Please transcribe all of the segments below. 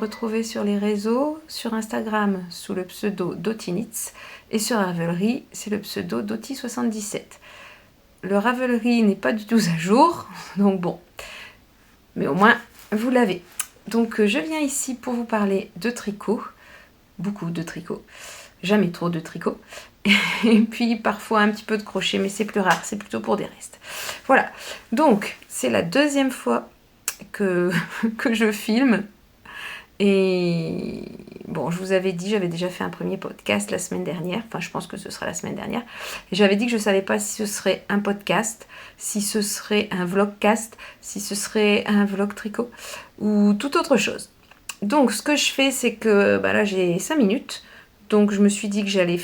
retrouver sur les réseaux, sur Instagram sous le pseudo Dotinitz et sur Ravelry, c'est le pseudo Doti77. Le Ravelry n'est pas du tout à jour, donc bon, mais au moins vous l'avez. Donc je viens ici pour vous parler de tricot, beaucoup de tricot, jamais trop de tricot, et puis parfois un petit peu de crochet, mais c'est plus rare, c'est plutôt pour des restes. Voilà, donc c'est la deuxième fois que je filme. Et bon, je vous avais dit, j'avais déjà fait un premier podcast la semaine dernière, enfin je pense que ce sera la semaine dernière, et j'avais dit que je ne savais pas si ce serait un podcast, si ce serait un vlogcast, si ce serait un vlog tricot, ou toute autre chose. Donc ce que je fais, c'est que là j'ai 5 minutes, donc je me suis dit que j'allais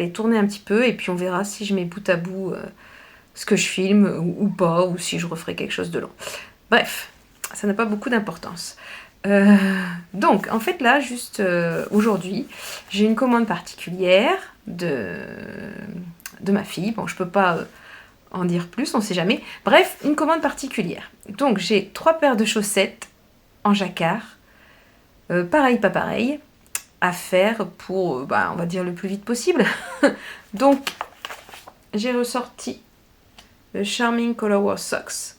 tourner un petit peu, et puis on verra si je mets bout à bout ce que je filme, ou pas, ou si je referai quelque chose de long. Bref, ça n'a pas beaucoup d'importance. Donc, en fait, là, juste aujourd'hui, j'ai une commande particulière de ma fille. Bon, je peux pas en dire plus, on sait jamais. Bref, une commande particulière. Donc, j'ai 3 paires de chaussettes en jacquard, pareil, pas pareil, à faire pour, on va dire, le plus vite possible. Donc, j'ai ressorti le Charming Colorwork Socks.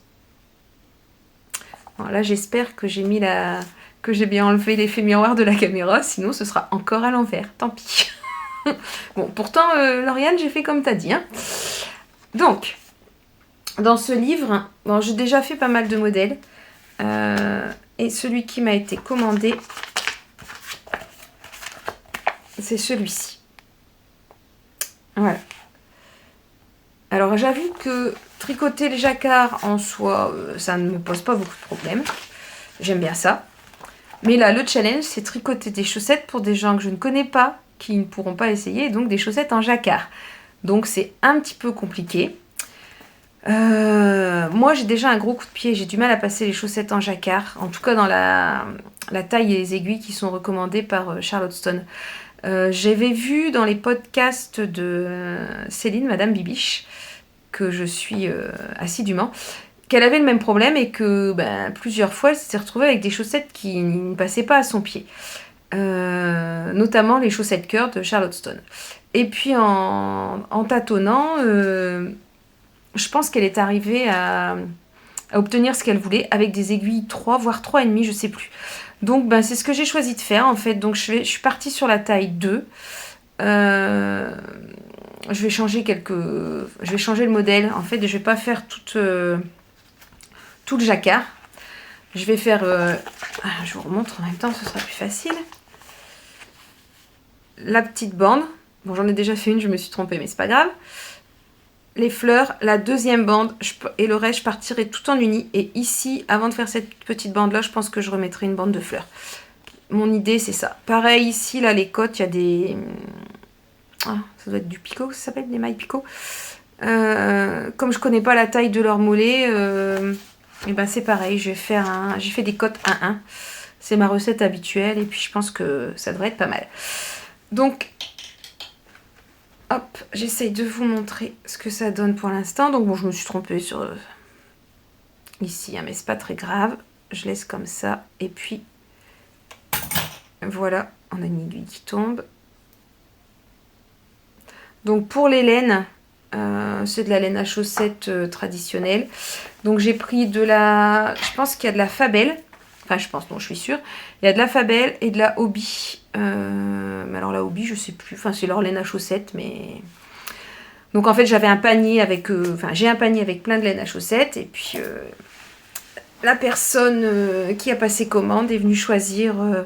Bon, là, j'espère que j'ai bien enlevé l'effet miroir de la caméra, sinon ce sera encore à l'envers, tant pis. Bon, pourtant, Lauriane, j'ai fait comme t'as dit. Hein. Donc, dans ce livre, bon, j'ai déjà fait pas mal de modèles, et celui qui m'a été commandé, c'est celui-ci. Voilà. Alors, j'avoue que tricoter les jacquards en soi, ça ne me pose pas beaucoup de problèmes. J'aime bien ça. Mais là, le challenge, c'est tricoter des chaussettes pour des gens que je ne connais pas, qui ne pourront pas essayer, donc des chaussettes en jacquard. Donc c'est un petit peu compliqué. Moi, j'ai déjà un gros coup de pied, j'ai du mal à passer les chaussettes en jacquard, en tout cas dans la taille et les aiguilles qui sont recommandées par Charlotte Stone. J'avais vu dans les podcasts de Céline, Madame Bibiche, que je suis assidûment, qu'elle avait le même problème et que plusieurs fois elle s'était retrouvée avec des chaussettes qui ne passaient pas à son pied. Notamment les chaussettes cœur de Charlotte Stone. Et puis en tâtonnant, je pense qu'elle est arrivée à obtenir ce qu'elle voulait avec des aiguilles 3, voire 3,5, je sais plus. Donc c'est ce que j'ai choisi de faire en fait. Donc je suis partie sur la taille 2. Je vais changer le modèle. En fait, je vais pas faire tout le jacquard. Je vais faire... je vous remontre en même temps, ce sera plus facile. La petite bande. Bon, j'en ai déjà fait une, je me suis trompée, mais c'est pas grave. Les fleurs, la deuxième bande, et le reste, je partirai tout en uni. Et ici, avant de faire cette petite bande-là, je pense que je remettrai une bande de fleurs. Mon idée, c'est ça. Pareil, ici, là, les côtes, il y a des... Ah, ça doit être du picot, ça s'appelle, des mailles picot. Comme je connais pas la taille de leur mollet, et c'est pareil, j'ai fait des côtes 1-1. C'est ma recette habituelle et puis je pense que ça devrait être pas mal. Donc, hop, j'essaye de vous montrer ce que ça donne pour l'instant. Donc bon, je me suis trompée sur ici, mais c'est pas très grave. Je laisse comme ça et puis voilà, on a une aiguille qui tombe. Donc pour les laines, c'est de la laine à chaussettes traditionnelle. Donc j'ai pris je pense qu'il y a de la Fabel. Enfin je pense, non je suis sûre. Il y a de la Fabel et de la Hobby. Mais alors la Hobby je sais plus. Enfin c'est leur laine à chaussettes mais... Donc en fait j'avais un panier avec... j'ai un panier avec plein de laine à chaussettes. Et puis la personne qui a passé commande est venue choisir... dans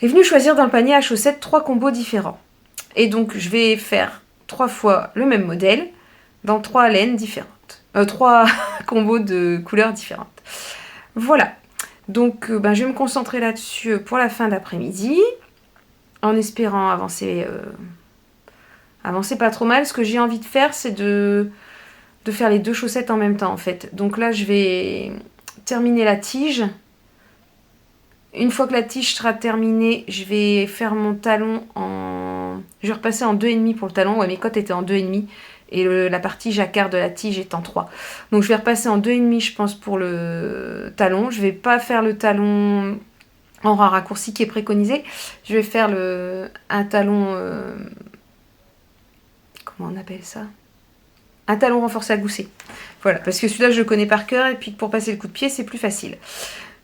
le panier à chaussettes 3 combos différents. Et donc, je vais faire 3 fois le même modèle dans 3 laines différentes. 3 combos de couleurs différentes. Voilà. Donc, je vais me concentrer là-dessus pour la fin d'après-midi. En espérant avancer pas trop mal. Ce que j'ai envie de faire, c'est de faire les 2 chaussettes en même temps, en fait. Donc là, je vais terminer la tige. Une fois que la tige sera terminée, je vais faire mon talon je vais repasser en 2,5 pour le talon. Ouais, mes côtes étaient en 2,5 et la partie jacquard de la tige est en 3. Donc je vais repasser en 2,5 je pense pour le talon. Je vais pas faire le talon en raccourci qui est préconisé. Je vais faire un talon... comment on appelle ça? Un talon renforcé à gousset. Voilà, parce que celui-là, je le connais par cœur, et puis pour passer le coup de pied, c'est plus facile.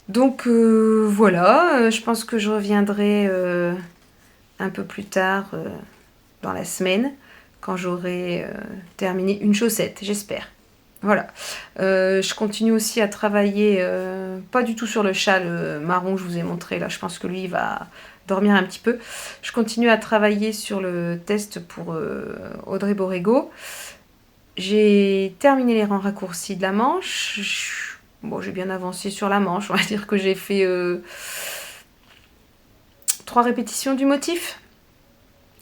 Donc voilà, je pense que je reviendrai un peu plus tard dans la semaine, quand j'aurai terminé une chaussette, j'espère. Voilà. Je continue aussi à travailler, pas du tout sur le châle marron que je vous ai montré, là, je pense que lui, il va dormir un petit peu. Je continue à travailler sur le test pour Audrey Borrego. J'ai terminé les rangs raccourcis de la manche. Bon, j'ai bien avancé sur la manche. On va dire que j'ai fait 3 répétitions du motif.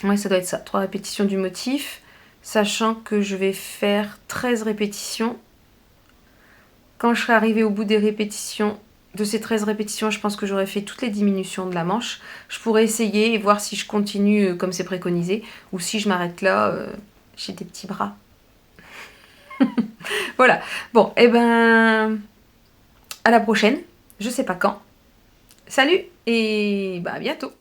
Oui, ça doit être ça. 3 répétitions du motif. Sachant que je vais faire 13 répétitions. Quand je serai arrivée au bout des répétitions, de ces 13 répétitions, je pense que j'aurai fait toutes les diminutions de la manche. Je pourrais essayer et voir si je continue comme c'est préconisé. Ou si je m'arrête là, j'ai des petits bras. Voilà. Bon, et ben, à la prochaine. Je sais pas quand. Salut et bah à bientôt.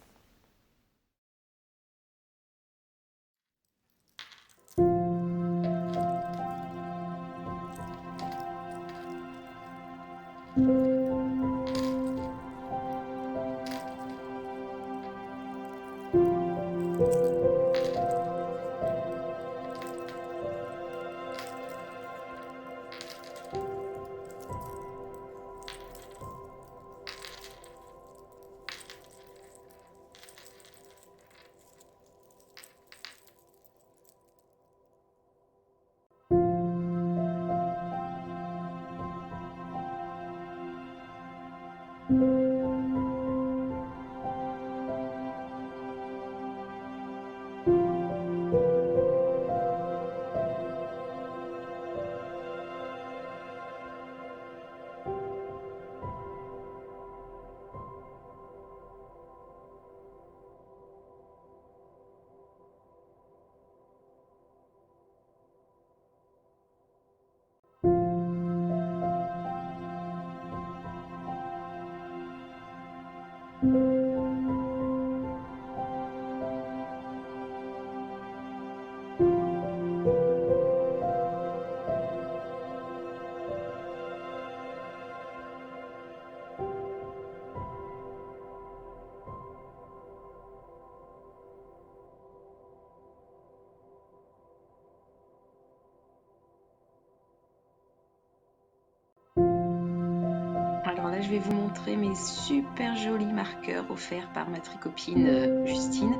Alors là, je vais vous montrer mes super jolis marqueurs offerts par ma tricopine Justine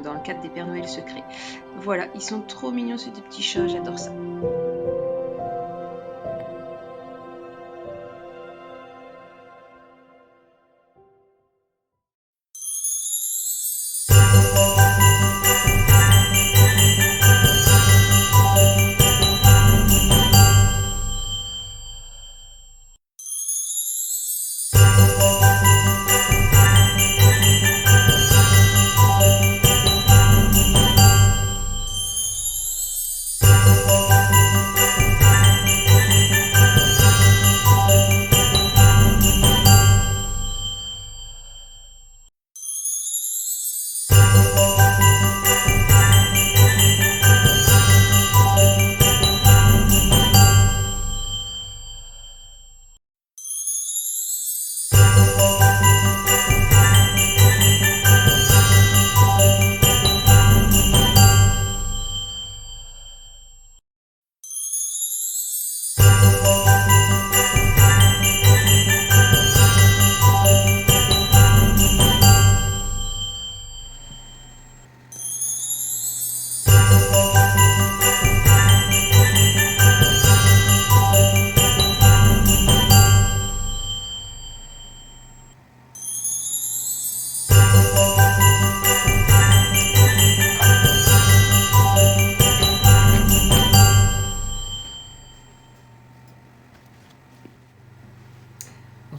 dans le cadre des Pères Noël secrets. Voilà, ils sont trop mignons ces deux petits chats, j'adore ça.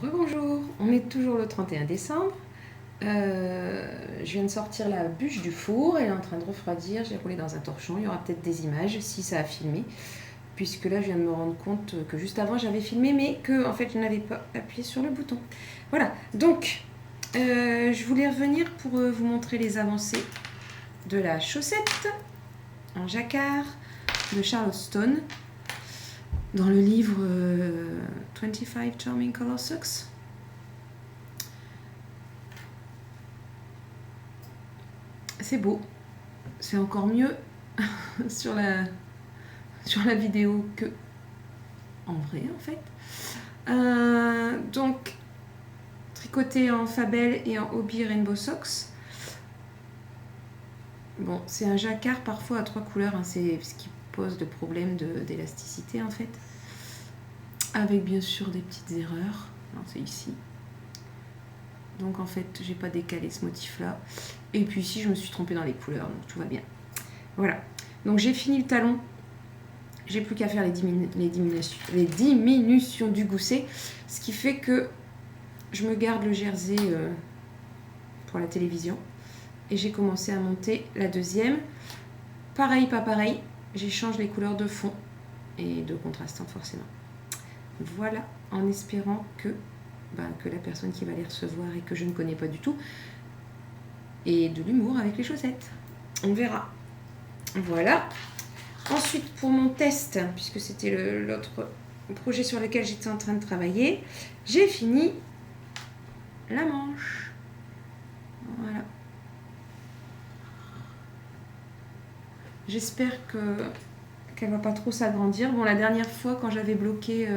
Rebonjour, on est toujours le 31 décembre. Je viens de sortir la bûche du four, elle est en train de refroidir, j'ai roulé dans un torchon, il y aura peut-être des images si ça a filmé, puisque là je viens de me rendre compte que juste avant j'avais filmé mais que en fait je n'avais pas appuyé sur le bouton. Voilà, donc Je voulais revenir pour vous montrer les avancées de la chaussette en jacquard de Charlottestone dans le livre 25 Charming Color Socks. C'est beau, c'est encore mieux sur la vidéo que en vrai en fait. Donc tricoté en Fabel et en Hobbii Rainbow Socks. Bon, c'est un jacquard parfois à 3 couleurs, hein, c'est ce qui pose de problème d'élasticité en fait. Avec bien sûr des petites erreurs. Non, c'est ici. Donc en fait, j'ai pas décalé ce motif là. Et puis ici, je me suis trompée dans les couleurs, donc tout va bien. Voilà. Donc j'ai fini le talon. J'ai plus qu'à faire les diminutions du gousset. Ce qui fait que je me garde le jersey pour la télévision. Et j'ai commencé à monter la deuxième. Pareil, pas pareil. J'échange les couleurs de fond et de contrastant forcément. Voilà, en espérant que la personne qui va les recevoir et que je ne connais pas du tout ait de l'humour avec les chaussettes. On verra. Voilà. Ensuite, pour mon test, puisque c'était l'autre projet sur lequel j'étais en train de travailler, j'ai fini la manche. Voilà. J'espère qu'elle va pas trop s'agrandir. Bon, la dernière fois, quand j'avais bloqué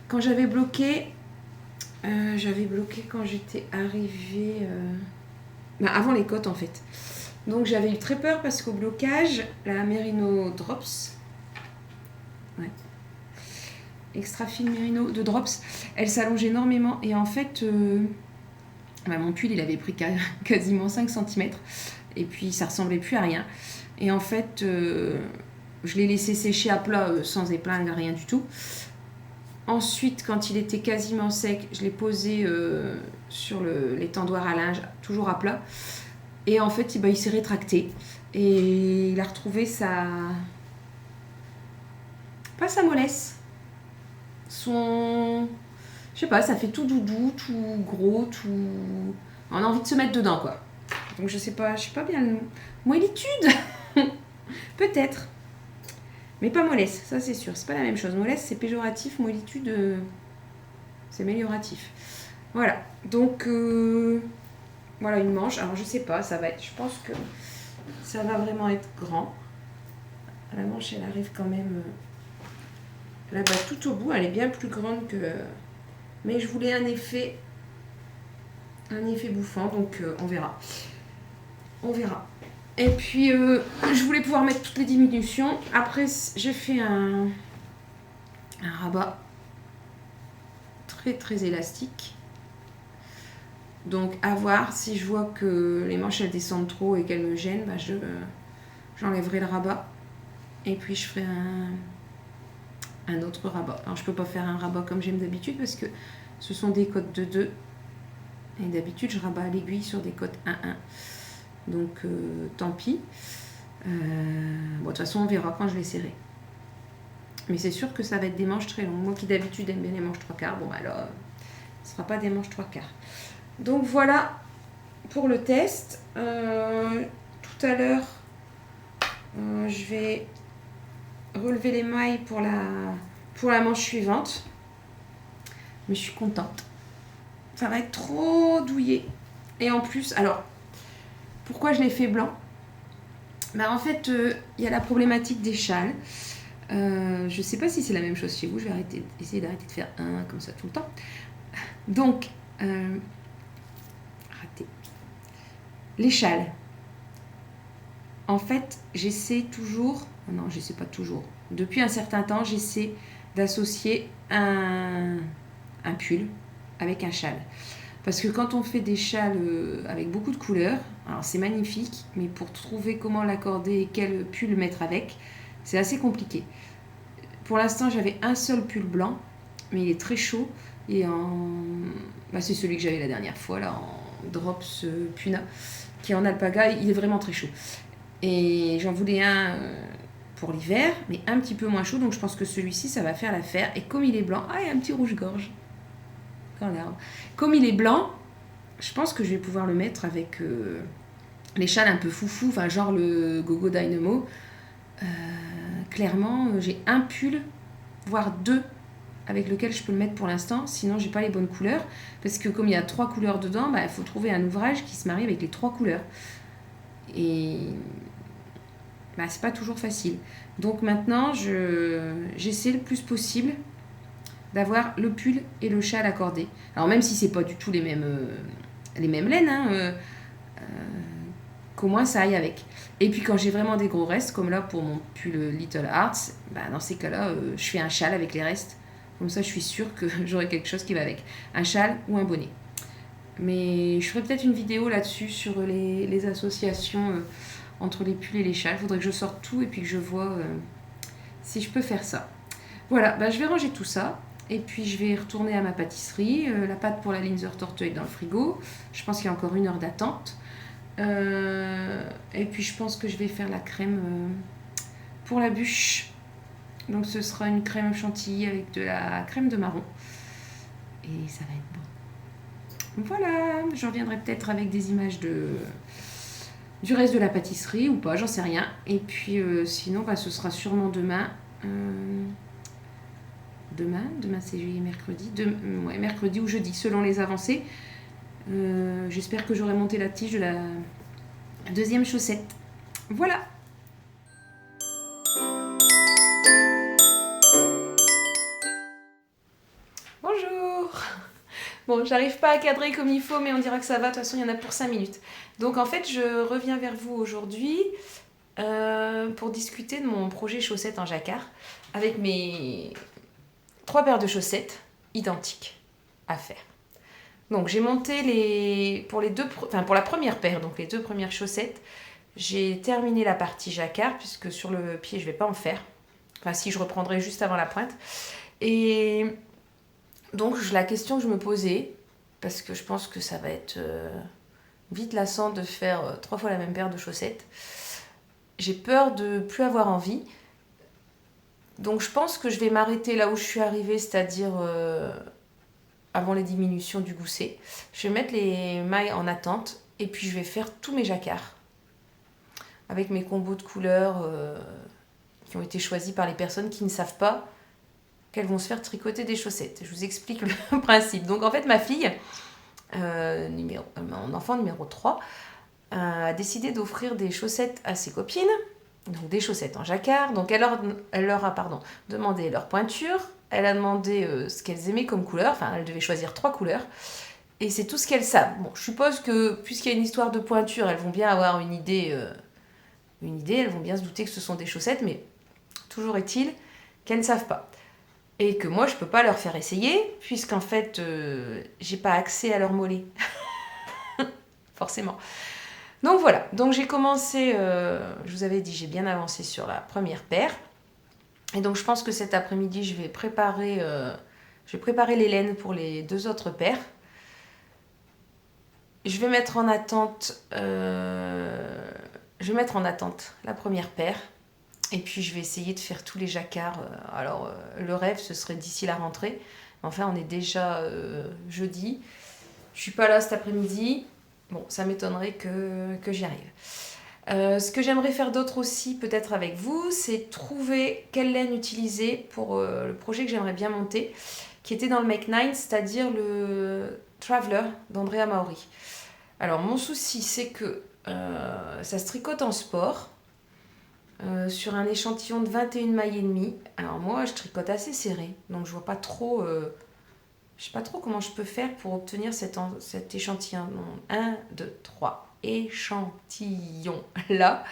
quand j'étais arrivée avant les côtes en fait. Donc j'avais eu très peur parce qu'au blocage, la Merino Drops, extra fine Merino de Drops, elle s'allonge énormément et en fait mon pull il avait pris quasiment 5 cm et puis ça ressemblait plus à rien et en fait je l'ai laissé sécher à plat sans épingle, rien du tout. Ensuite, quand il était quasiment sec, je l'ai posé sur l'étendoir à linge, toujours à plat. Et en fait, il s'est rétracté. Et il a retrouvé pas sa mollesse. Je sais pas, ça fait tout doudou, tout gros, tout... On a envie de se mettre dedans, quoi. Donc je sais pas bien le mot. Moellitude peut-être. Mais pas mollesse, ça c'est sûr, c'est pas la même chose. Mollesse c'est péjoratif, moellitude c'est amélioratif. Voilà, donc voilà une manche. Alors je sais pas, ça va être, je pense que ça va vraiment être grand. La manche elle arrive quand même là-bas tout au bout, elle est bien plus grande que... Mais je voulais un effet bouffant, donc on verra. On verra. Et puis, je voulais pouvoir mettre toutes les diminutions. Après, j'ai fait un rabat très très élastique. Donc, à voir si je vois que les manches elles descendent trop et qu'elles me gênent, j'enlèverai le rabat. Et puis, je ferai un autre rabat. Alors, je peux pas faire un rabat comme j'aime d'habitude parce que ce sont des côtes de 2. Et d'habitude, je rabats à l'aiguille sur des côtes 1-1. Donc tant pis. De toute façon on verra quand je les serrai. Mais c'est sûr que ça va être des manches très longues. Moi qui d'habitude aime bien les manches 3/4, alors ce sera pas des manches 3/4. Donc voilà pour le test. Tout à l'heure je vais relever les mailles pour la manche suivante. Mais je suis contente. Ça va être trop douillet. Et en plus, alors pourquoi je l'ai fait blanc? En fait, il y a la problématique des châles. Je sais pas si c'est la même chose chez vous. Je vais essayer d'arrêter de faire un comme ça tout le temps. Donc, raté. Les châles. En fait, j'essaie toujours... Non, j'essaie pas toujours. Depuis un certain temps, j'essaie d'associer un pull avec un châle. Parce que quand on fait des châles avec beaucoup de couleurs, alors c'est magnifique, mais pour trouver comment l'accorder et quel pull mettre avec, c'est assez compliqué. Pour l'instant, j'avais un seul pull blanc, mais il est très chaud. Et c'est celui que j'avais la dernière fois, là, en Drops Puna, qui est en alpaga. Il est vraiment très chaud. Et j'en voulais un pour l'hiver, mais un petit peu moins chaud. Donc je pense que celui-ci, ça va faire l'affaire. Et comme il est blanc, il y a un petit rouge-gorge. Quand l'arbre. Comme il est blanc, je pense que je vais pouvoir le mettre avec les châles un peu foufou, enfin genre le Gogo Dynamo. Clairement, j'ai un pull, voire deux, avec lequel je peux le mettre pour l'instant. Sinon, j'ai pas les bonnes couleurs. Parce que comme il y a 3 couleurs dedans, il faut trouver un ouvrage qui se marie avec les 3 couleurs. Et c'est pas toujours facile. Donc maintenant, j'essaie le plus possible d'avoir le pull et le châle accordés. Alors même si c'est pas du tout les mêmes laines, qu'au moins ça aille avec. Et puis quand j'ai vraiment des gros restes, comme là pour mon pull Little Hearts, dans ces cas-là, je fais un châle avec les restes. Comme ça, je suis sûre que j'aurai quelque chose qui va avec. Un châle ou un bonnet. Mais je ferai peut-être une vidéo là-dessus sur les associations entre les pulls et les châles. Il faudrait que je sorte tout et puis que je vois si je peux faire ça. Voilà, je vais ranger tout ça. Et puis je vais retourner à ma pâtisserie. La pâte pour la Linzer Torte est dans le frigo. Je pense qu'il y a encore 1 heure d'attente. Et puis je pense que je vais faire la crème pour la bûche. Donc ce sera une crème chantilly avec de la crème de marron. Et ça va être bon. Voilà, je reviendrai peut-être avec des images du reste de la pâtisserie ou pas, j'en sais rien. Et puis sinon, ce sera sûrement demain. Demain c'est mercredi. Mercredi ou jeudi, selon les avancées. J'espère que j'aurai monté la tige de la deuxième chaussette. Voilà. Bonjour. Bon, j'arrive pas à cadrer comme il faut, mais on dira que ça va. De toute façon, il y en a pour 5 minutes. Donc en fait, je reviens vers vous aujourd'hui pour discuter de mon projet chaussettes en jacquard avec mes 3 paires de chaussettes identiques à faire. Donc j'ai monté pour la première paire, donc les 2 premières chaussettes, j'ai terminé la partie jacquard puisque sur le pied je vais pas en faire. Enfin si, je reprendrai juste avant la pointe. Et donc la question que je me posais, parce que je pense que ça va être vite lassant de faire 3 fois la même paire de chaussettes, j'ai peur de plus avoir envie. Donc je pense que je vais m'arrêter là où je suis arrivée, c'est-à-dire avant les diminutions du gousset. Je vais mettre les mailles en attente et puis je vais faire tous mes jacquards avec mes combos de couleurs qui ont été choisis par les personnes qui ne savent pas qu'elles vont se faire tricoter des chaussettes. Je vous explique le principe. Donc en fait, ma fille, mon enfant numéro 3, a décidé d'offrir des chaussettes à ses copines, donc des chaussettes en jacquard. Donc elle leur a demandé leur pointure, elle a demandé ce qu'elles aimaient comme couleur, enfin elle devait choisir 3 couleurs, et c'est tout ce qu'elles savent. Bon, je suppose que puisqu'il y a une histoire de pointure, elles vont bien avoir une idée, elles vont bien se douter que ce sont des chaussettes, mais toujours est-il qu'elles ne savent pas. Et que moi, je peux pas leur faire essayer, puisqu'en fait, j'ai pas accès à leur mollet. Forcément. Donc voilà, donc j'ai commencé, je vous avais dit, j'ai bien avancé sur la première paire. Et donc je pense que cet après-midi, je vais préparer les laines pour les 2 autres paires. Je vais mettre en attente la première paire. Et puis je vais essayer de faire tous les jacquards. Alors le rêve, ce serait d'ici la rentrée. Enfin, on est déjà jeudi. Je suis pas là cet après-midi. Bon, ça m'étonnerait que j'y arrive. Ce que j'aimerais faire d'autre aussi, peut-être avec vous, c'est trouver quelle laine utiliser pour le projet que j'aimerais bien monter, qui était dans le Make 9, c'est-à-dire le Traveler d'Andrea Maori. Alors, mon souci, c'est que ça se tricote en sport, sur un échantillon de 21 mailles et demie. Alors moi, je tricote assez serré, donc je vois pas trop... je sais pas trop comment je peux faire pour obtenir cet échantillon. 1, 2, 3 échantillons là,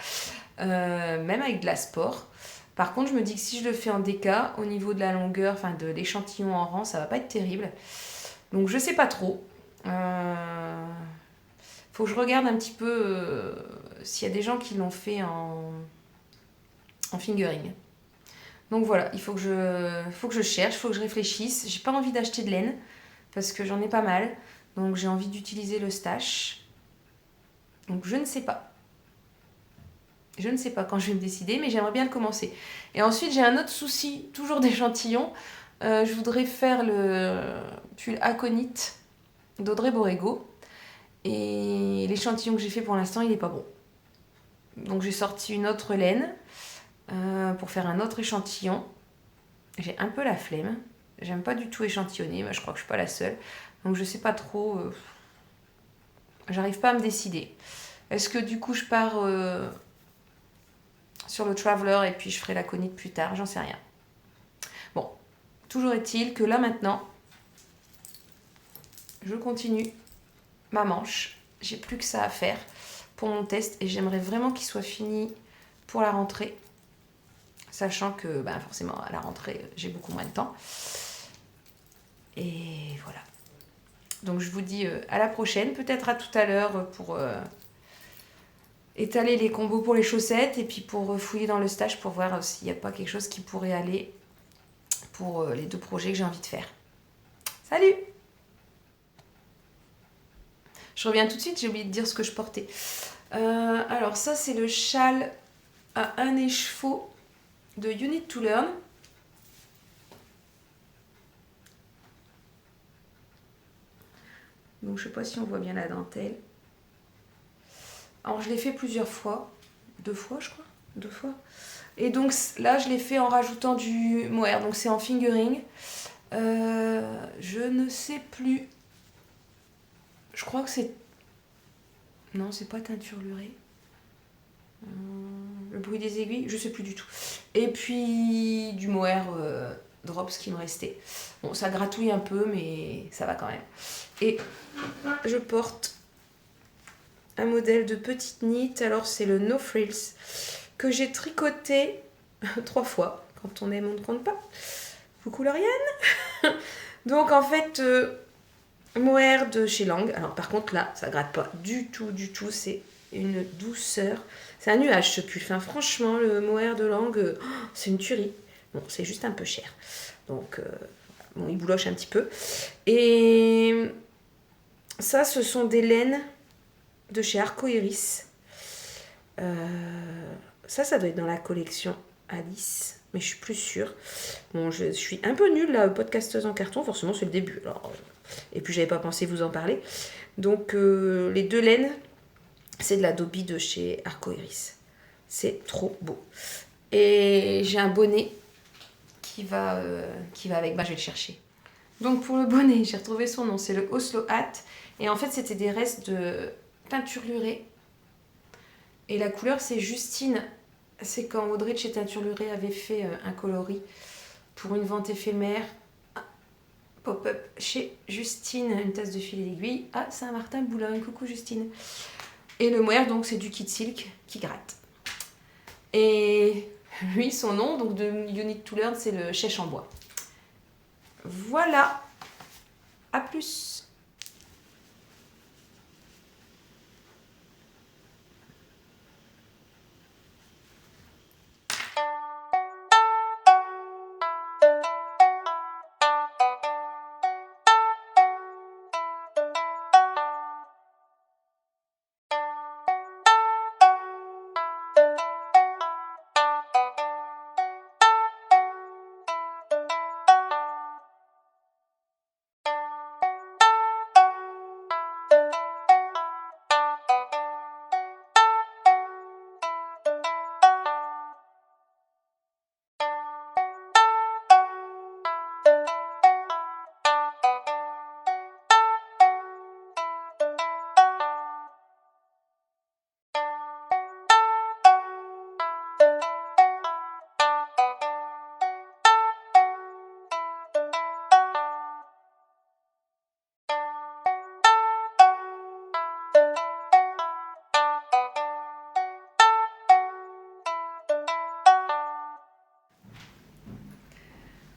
même avec de la sport. Par contre, je me dis que si je le fais en déca, au niveau de la longueur, enfin de l'échantillon en rang, ça va pas être terrible. Donc je sais pas trop. Faut que je regarde un petit peu s'il y a des gens qui l'ont fait en fingering. Donc voilà, il faut que je cherche, il faut que je réfléchisse. J'ai pas envie d'acheter de laine parce que j'en ai pas mal. Donc j'ai envie d'utiliser le stash. Donc je ne sais pas. Je ne sais pas quand je vais me décider, mais j'aimerais bien le commencer. Et ensuite, j'ai un autre souci, toujours d'échantillon. Je voudrais faire le pull Aconite d'Audrey Borrego. Et l'échantillon que j'ai fait pour l'instant, il n'est pas bon. Donc j'ai sorti une autre laine pour faire un autre échantillon. J'ai un peu la flemme. J'aime pas du tout échantillonner, mais je crois que je suis pas la seule. Donc je sais pas trop. J'arrive pas à me décider. Est-ce que du coup je pars sur le Traveler et puis je ferai la conite plus tard? J'en sais rien. Bon, toujours est-il que là maintenant, je continue ma manche. J'ai plus que ça à faire pour mon test et j'aimerais vraiment qu'il soit fini pour la rentrée. Sachant que forcément à la rentrée j'ai beaucoup moins de temps. Et voilà. Donc je vous dis à la prochaine, peut-être à tout à l'heure pour étaler les combos pour les chaussettes et puis pour fouiller dans le stage pour voir s'il n'y a pas quelque chose qui pourrait aller pour les 2 projets que j'ai envie de faire. Salut! Je reviens tout de suite, j'ai oublié de dire ce que je portais. Alors ça c'est le châle à un écheveau de You Need to Learn. Donc je sais pas si on voit bien la dentelle. Alors je l'ai fait plusieurs fois. 2 fois je crois. 2 fois. Et donc là je l'ai fait en rajoutant du mohair. Donc c'est en fingering. Je ne sais plus. Je crois que c'est... Non, c'est pas teinturluré. Le bruit des aiguilles, je sais plus du tout. Et puis du mohair drops qui me restait. Bon, ça gratouille un peu, mais ça va quand même. Et je porte un modèle de petite knit. Alors c'est le No Frills que j'ai tricoté 3 fois. Quand on aime, on ne compte pas. Coucou Lauriane. Donc en fait, mohair de chez Lang. Alors par contre là, ça gratte pas du tout, du tout. C'est une douceur. C'est un nuage ce pull. Enfin, franchement, le mohair de Lang, c'est une tuerie. Bon, c'est juste un peu cher. Donc, bon, il bouloche un petit peu. Et ça, ce sont des laines de chez Arcoiris. Ça doit être dans la collection Alice, mais je suis plus sûre. Bon, je suis un peu nulle, la podcasteuse en carton, forcément c'est le début. Alors, et puis j'avais pas pensé vous en parler. Donc les 2 laines, c'est de la Dobby de chez Arcoiris. C'est trop beau. Et j'ai un bonnet qui va avec. Je vais le chercher. Donc pour le bonnet, j'ai retrouvé son nom, c'est le Oslo Hat. Et en fait, c'était des restes de teinturluré. Et la couleur, c'est Justine. C'est quand Audrey de chez Teinturluré avait fait un coloris pour une vente éphémère. Pop-up chez Justine, une tasse de fil et d'aiguille à Saint-Martin-Boulogne. Coucou Justine. Et le mohair, donc, c'est du Kid Silk qui gratte. Et lui, son nom, donc de You Need to Learn, c'est le Chèche en bois. Voilà. À plus.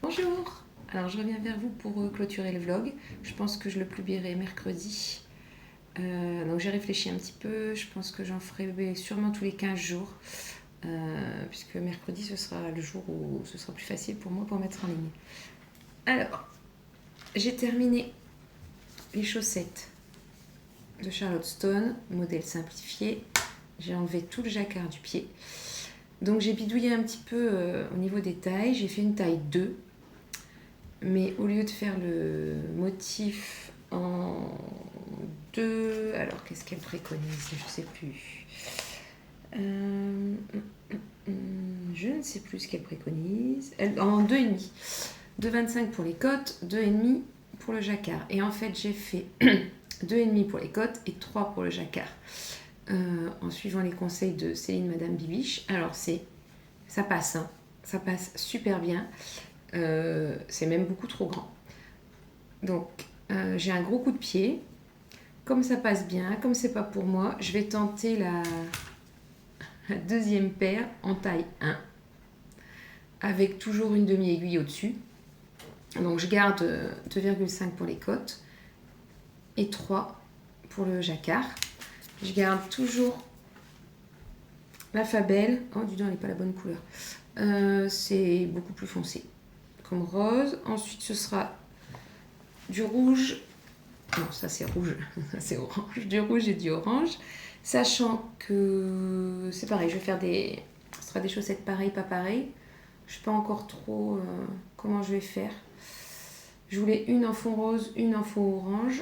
Bonjour. Alors je reviens vers vous pour clôturer le vlog. Je pense que je le publierai mercredi. Donc j'ai réfléchi un petit peu. Je pense que j'en ferai sûrement tous les 15 jours. Puisque mercredi ce sera le jour où ce sera plus facile pour moi pour mettre en ligne. Alors, j'ai terminé les chaussettes de Charlotte Stone, modèle simplifié. J'ai enlevé tout le jacquard du pied. Donc j'ai bidouillé un petit peu au niveau des tailles. J'ai fait une taille 2. mais au lieu de faire le motif en deux... Alors, qu'est-ce qu'elle préconise? Je ne sais plus. Je ne sais plus ce qu'elle préconise. En 2,5. 2,25 pour les côtes, 2,5 pour le jacquard. Et en fait, j'ai fait 2,5 pour les côtes et 3 pour le jacquard. En suivant les conseils de Céline Madame Bibiche. Alors, ça passe, hein. Ça passe super bien. C'est même beaucoup trop grand. Donc, j'ai un gros coup de pied. Comme ça passe bien, comme c'est pas pour moi, je vais tenter la deuxième paire en taille 1 avec toujours une demi-aiguille au-dessus. Donc je garde 2,5 pour les côtes et 3 pour le jacquard. Je garde toujours la Fabelle. Oh, dis donc, elle n'est pas la bonne couleur. C'est beaucoup plus foncé comme rose. Ensuite, ce sera du rouge. Non, ça c'est rouge, ça c'est orange. Du rouge et du orange. Sachant que c'est pareil, je vais faire ce sera des chaussettes pareilles, pas pareilles. Je ne sais pas encore trop comment je vais faire. Je voulais une en fond rose, une en fond orange.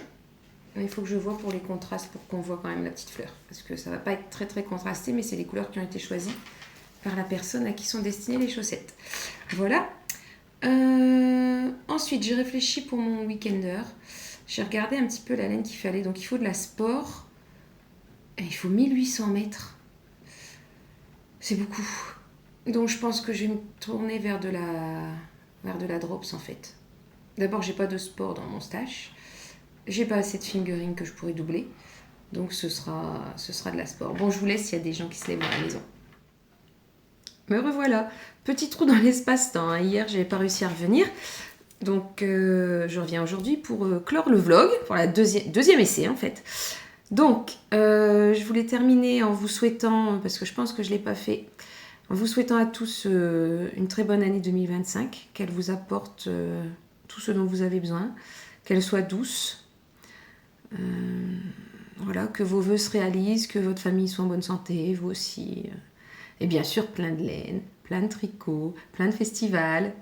Il faut que je vois pour les contrastes pour qu'on voit quand même la petite fleur. Parce que ça ne va pas être très très contrasté, mais c'est les couleurs qui ont été choisies par la personne à qui sont destinées les chaussettes. Voilà. Ensuite, j'ai réfléchi pour mon weekender. J'ai regardé un petit peu la laine qu'il fallait. Donc, il faut de la sport. Et il faut 1800 mètres. C'est beaucoup. Donc, je pense que je vais me tourner vers de la drops, en fait. D'abord, j'ai pas de sport dans mon stash. J'ai pas assez de fingering que je pourrais doubler. Donc, ce sera de la sport. Bon, je vous laisse, il y a des gens qui se lèvent à la maison. Me revoilà. Petit trou dans l'espace-temps. Hein. Hier, j'avais pas réussi à revenir. Donc, je reviens aujourd'hui pour clore le vlog, pour la deuxième essai en fait. Donc, je voulais terminer en vous souhaitant, parce que je pense que je ne l'ai pas fait, en vous souhaitant à tous une très bonne année 2025, qu'elle vous apporte tout ce dont vous avez besoin, qu'elle soit douce, voilà, que vos vœux se réalisent, que votre famille soit en bonne santé, vous aussi, et bien sûr plein de laine, plein de tricots, plein de festivals.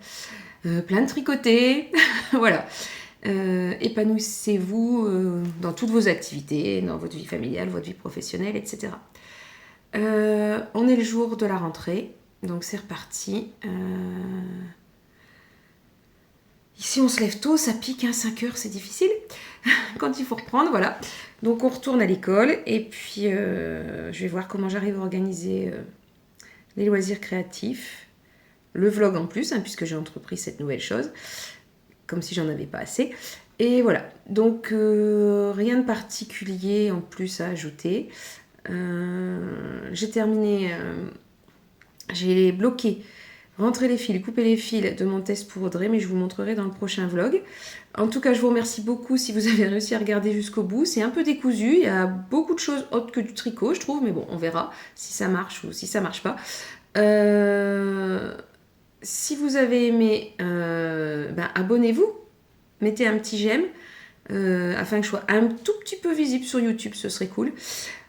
Plein de tricotés, voilà. Épanouissez-vous dans toutes vos activités, dans votre vie familiale, votre vie professionnelle, etc. On est le jour de la rentrée, donc c'est reparti. Ici, on se lève tôt, ça pique, hein, 5 heures, c'est difficile quand il faut reprendre, voilà. Donc, on retourne à l'école et puis je vais voir comment j'arrive à organiser les loisirs créatifs. Le vlog en plus, hein, puisque j'ai entrepris cette nouvelle chose, comme si j'en avais pas assez. Et voilà, donc rien de particulier en plus à ajouter. J'ai terminé, j'ai bloqué, rentré les fils, coupé les fils de mon test pour Audrey, mais je vous montrerai dans le prochain vlog. En tout cas, je vous remercie beaucoup si vous avez réussi à regarder jusqu'au bout. C'est un peu décousu, il y a beaucoup de choses autres que du tricot, je trouve, mais bon, on verra si ça marche ou si ça marche pas. Si vous avez aimé, abonnez-vous, mettez un petit j'aime, afin que je sois un tout petit peu visible sur YouTube, ce serait cool.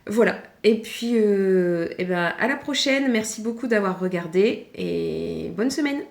Voilà, et puis à la prochaine, merci beaucoup d'avoir regardé et bonne semaine.